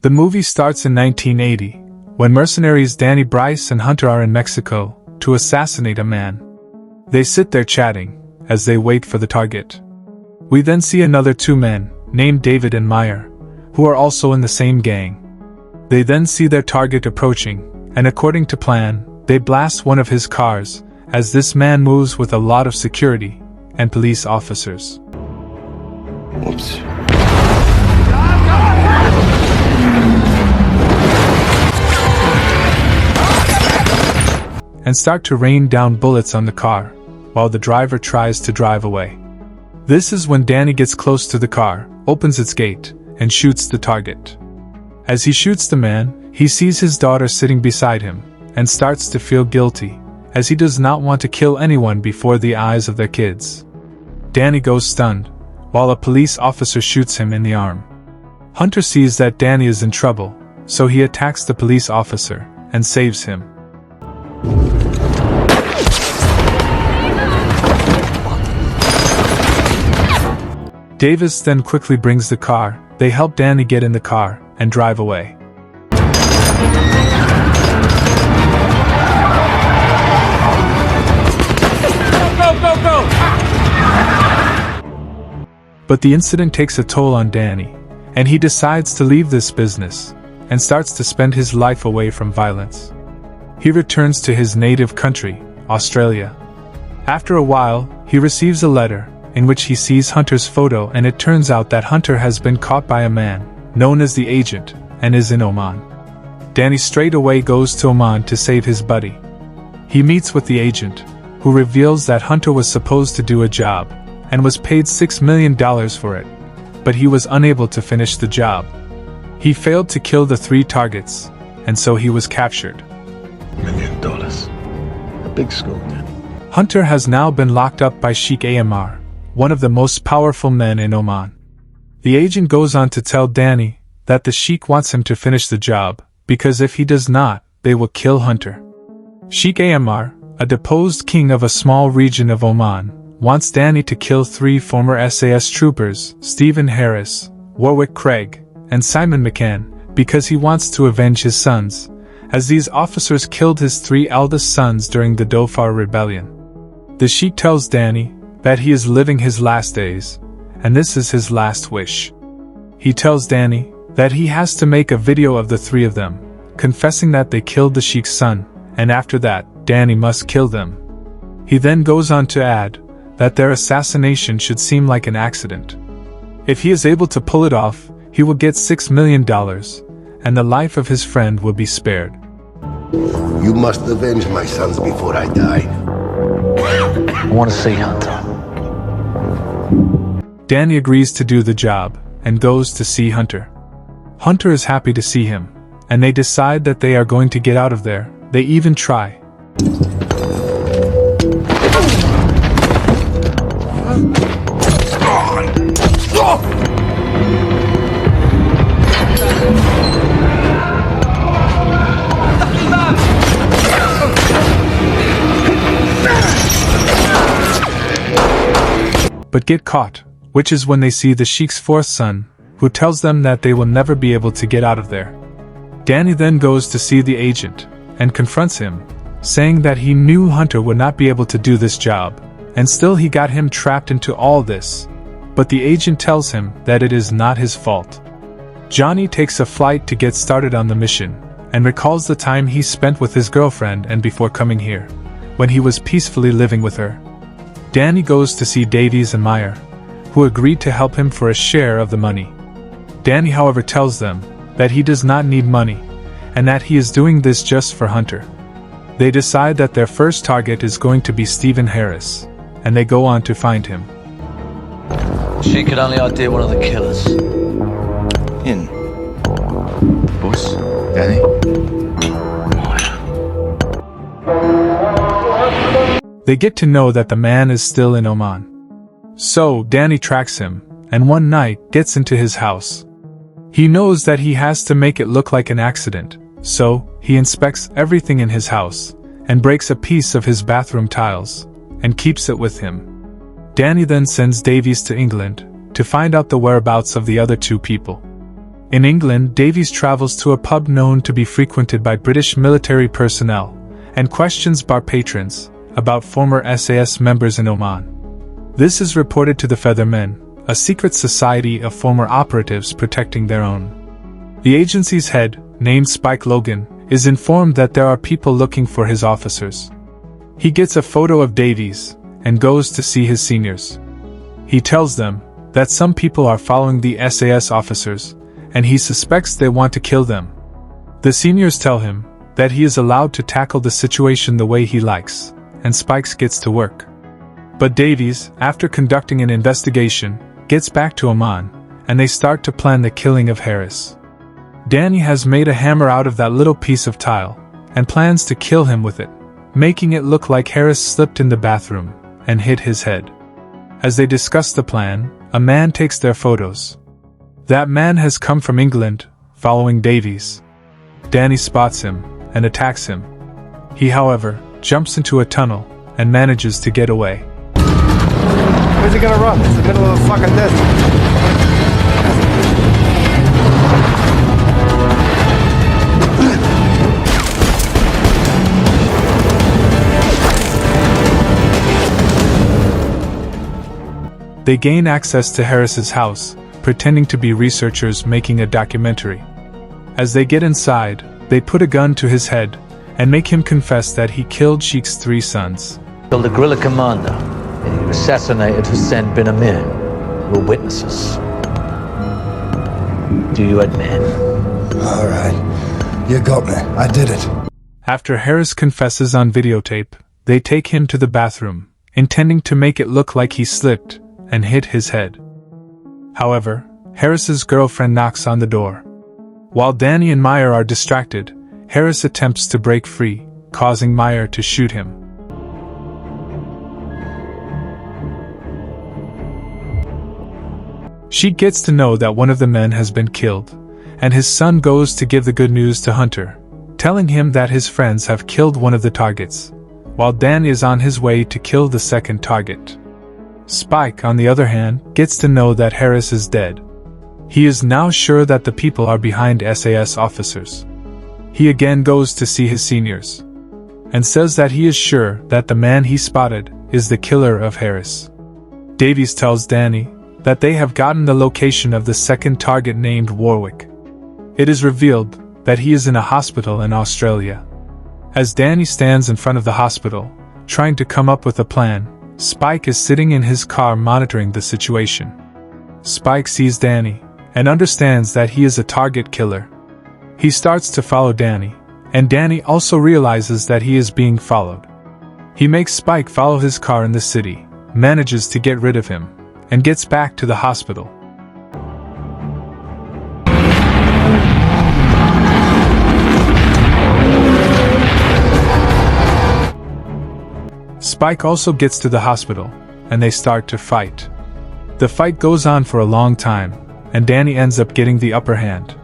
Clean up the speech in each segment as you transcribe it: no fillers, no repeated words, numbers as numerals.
The movie starts in 1980, when mercenaries Danny Bryce and Hunter are in Mexico to assassinate a man. They sit there chatting as they wait for the target. We then see another two men, named David and Meyer, who are also in the same gang. They then see their target approaching, and according to plan, they blast one of his cars, as this man moves with a lot of security and police officers. Oops. And start to rain down bullets on the car, while the driver tries to drive away. This is when Danny gets close to the car, opens its gate, and shoots the target. As he shoots the man, he sees his daughter sitting beside him, and starts to feel guilty, as he does not want to kill anyone before the eyes of their kids. Danny goes stunned, while a police officer shoots him in the arm. Hunter sees that Danny is in trouble, so he attacks the police officer, and saves him. Davis then quickly brings the car. They help Danny get in the car and drive away. Go! But the incident takes a toll on Danny, and he decides to leave this business and starts to spend his life away from violence. He returns to his native country, Australia. After a while, he receives a letter in which he sees Hunter's photo, and it turns out that Hunter has been caught by a man known as the Agent and is in Oman. Danny straight away goes to Oman to save his buddy. He meets with the Agent, who reveals that Hunter was supposed to do a job and was paid $6 million for it, but he was unable to finish the job. He failed to kill the 3 targets, and so he was captured. $1 million. A big score, Danny. Hunter has now been locked up by Sheikh Amr, one of the most powerful men in Oman. The agent goes on to tell Danny that the Sheikh wants him to finish the job, because if he does not, they will kill Hunter. Sheikh Amr, a deposed king of a small region of Oman, wants Danny to kill 3 former SAS troopers, Stephen Harris, Warwick Craig, and Simon McCann, because he wants to avenge his sons, as these officers killed his 3 eldest sons during the Dhofar rebellion. The Sheikh tells Danny that he is living his last days, and this is his last wish. He tells Danny that he has to make a video of the 3 of them, confessing that they killed the Sheikh's son, and after that, Danny must kill them. He then goes on to add that their assassination should seem like an accident. If he is able to pull it off, he will get $6 million, and the life of his friend will be spared. You must avenge my sons before I die. I want to see Hunter. Danny agrees to do the job, and goes to see Hunter. Hunter is happy to see him, and they decide that they are going to get out of there. They even try. But get caught, which is when they see the Sheikh's 4th son, who tells them that they will never be able to get out of there. Danny then goes to see the agent, and confronts him, saying that he knew Hunter would not be able to do this job, and still he got him trapped into all this. But the agent tells him that it is not his fault. Johnny takes a flight to get started on the mission, and recalls the time he spent with his girlfriend and before coming here, when he was peacefully living with her. Danny goes to see Davies and Meyer, who agreed to help him for a share of the money. Danny, however, tells them that he does not need money, and that he is doing this just for Hunter. They decide that their first target is going to be Stephen Harris, and they go on to find him. She could only idea one of the killers. In. Boss? Danny? They get to know that the man is still in Oman. So, Danny tracks him, and one night gets into his house. He knows that he has to make it look like an accident, so he inspects everything in his house, and breaks a piece of his bathroom tiles, and keeps it with him. Danny then sends Davies to England to find out the whereabouts of the other 2 people. In England, Davies travels to a pub known to be frequented by British military personnel and questions bar patrons about former SAS members in Oman. This is reported to the Feathermen, a secret society of former operatives protecting their own. The agency's head, named Spike Logan, is informed that there are people looking for his officers. He gets a photo of Davies and goes to see his seniors. He tells them that some people are following the SAS officers, and he suspects they want to kill them. The seniors tell him that he is allowed to tackle the situation the way he likes, and Spikes gets to work. But Davies, after conducting an investigation, gets back to Oman, and they start to plan the killing of Harris. Danny has made a hammer out of that little piece of tile, and plans to kill him with it, making it look like Harris slipped in the bathroom and hit his head. As they discuss the plan, a man takes their photos. That man has come from England, following Davies. Danny spots him and attacks him. He, however, jumps into a tunnel and manages to get away. Where's he gonna run? It's the middle of the fucking desert. They gain access to Harris's house, pretending to be researchers making a documentary. As they get inside, they put a gun to his head and make him confess that he killed Sheikh's 3 sons. Killed the guerrilla commander, and he assassinated Hussein bin Amir. We're witnesses. Do you admit? All right. You got me. I did it. After Harris confesses on videotape, they take him to the bathroom, intending to make it look like he slipped and hit his head. However, Harris's girlfriend knocks on the door. While Danny and Meyer are distracted, Harris attempts to break free, causing Meyer to shoot him. She gets to know that one of the men has been killed, and his son goes to give the good news to Hunter, telling him that his friends have killed one of the targets, while Dan is on his way to kill the second target. Spike, on the other hand, gets to know that Harris is dead. He is now sure that the people are behind SAS officers. He again goes to see his seniors, and says that he is sure that the man he spotted is the killer of Harris. Davies tells Danny that they have gotten the location of the second target named Warwick. It is revealed that he is in a hospital in Australia. As Danny stands in front of the hospital, trying to come up with a plan, Spike is sitting in his car monitoring the situation. Spike sees Danny and understands that he is a target killer. He starts to follow Danny, and Danny also realizes that he is being followed. He makes Spike follow his car in the city, manages to get rid of him, and gets back to the hospital. Spike also gets to the hospital, and they start to fight. The fight goes on for a long time, and Danny ends up getting the upper hand.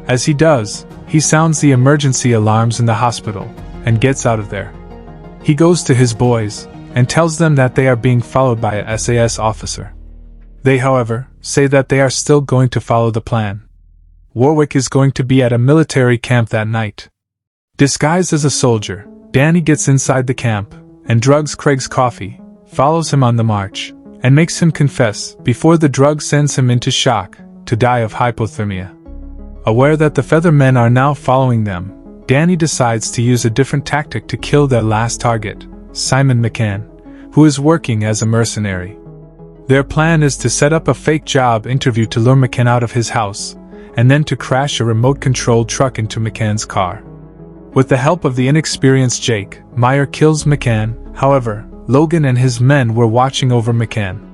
As he does, he sounds the emergency alarms in the hospital and gets out of there. He goes to his boys and tells them that they are being followed by a SAS officer. They, however, say that they are still going to follow the plan. Warwick is going to be at a military camp that night. Disguised as a soldier, Danny gets inside the camp and drugs Craig's coffee, follows him on the march, and makes him confess before the drug sends him into shock to die of hypothermia. Aware that the Feathermen are now following them, Danny decides to use a different tactic to kill their last target, Simon McCann, who is working as a mercenary. Their plan is to set up a fake job interview to lure McCann out of his house, and then to crash a remote-controlled truck into McCann's car. With the help of the inexperienced Jake, Meyer kills McCann. However, Logan and his men were watching over McCann.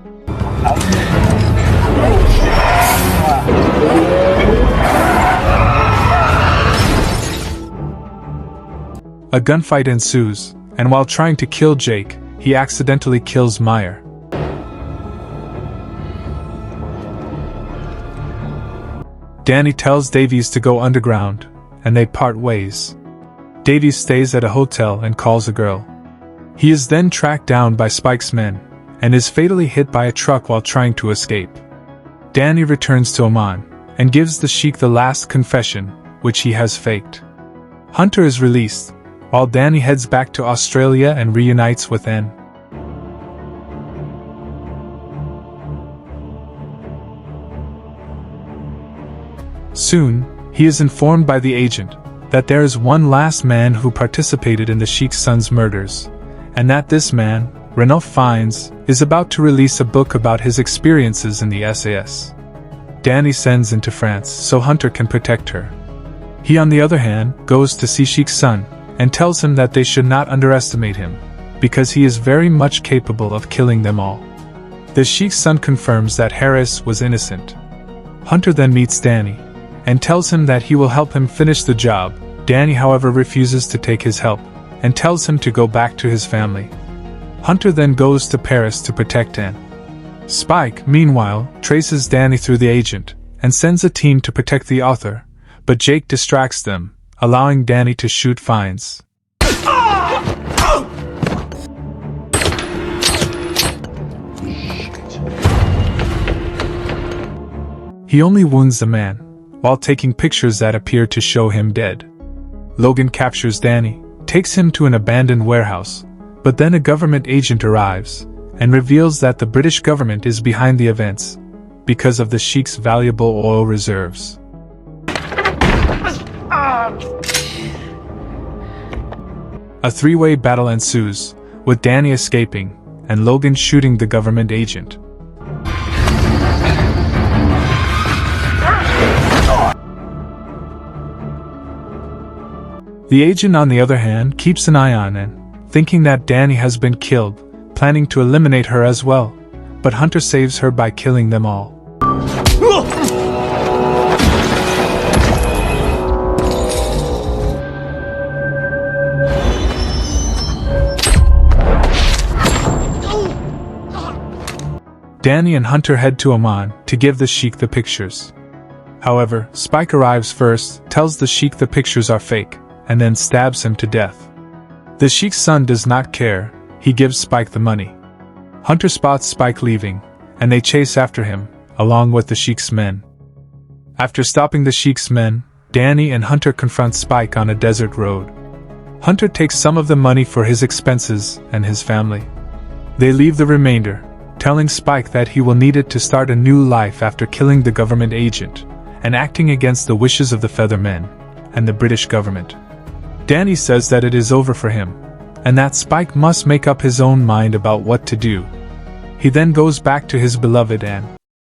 A gunfight ensues, and while trying to kill Jake, he accidentally kills Meyer. Danny tells Davies to go underground, and they part ways. Davies stays at a hotel and calls a girl. He is then tracked down by Spike's men, and is fatally hit by a truck while trying to escape. Danny returns to Oman, and gives the Sheik the last confession, which he has faked. Hunter is released, while Danny heads back to Australia and reunites with Anne. Soon, he is informed by the agent that there is one last man who participated in the Sheik's son's murders, and that this man, Ranulph Fiennes, is about to release a book about his experiences in the SAS. Danny sends into France so Hunter can protect her. He, on the other hand, goes to see Sheik's son, and tells him that they should not underestimate him, because he is very much capable of killing them all. The Sheik's son confirms that Harris was innocent. Hunter then meets Danny, and tells him that he will help him finish the job. Danny, however, refuses to take his help, and tells him to go back to his family. Hunter then goes to Paris to protect Anne. Spike, meanwhile, traces Danny through the agent, and sends a team to protect the author, but Jake distracts them, allowing Danny to shoot Fiennes. He only wounds the man, while taking pictures that appear to show him dead. Logan captures Danny, takes him to an abandoned warehouse, but then a government agent arrives, and reveals that the British government is behind the events, because of the Sheik's valuable oil reserves. A three-way battle ensues, with Danny escaping, and Logan shooting the government agent. The agent, on the other hand, keeps an eye on Anne, thinking that Danny has been killed, planning to eliminate her as well, but Hunter saves her by killing them all. Danny and Hunter head to Oman to give the Sheik the pictures. However, Spike arrives first, tells the Sheik the pictures are fake, and then stabs him to death. The Sheik's son does not care, he gives Spike the money. Hunter spots Spike leaving, and they chase after him, along with the Sheik's men. After stopping the Sheik's men, Danny and Hunter confront Spike on a desert road. Hunter takes some of the money for his expenses and his family. They leave the remainder, telling Spike that he will need it to start a new life after killing the government agent, and acting against the wishes of the Feathermen and the British government. Danny says that it is over for him, and that Spike must make up his own mind about what to do. He then goes back to his beloved Anne,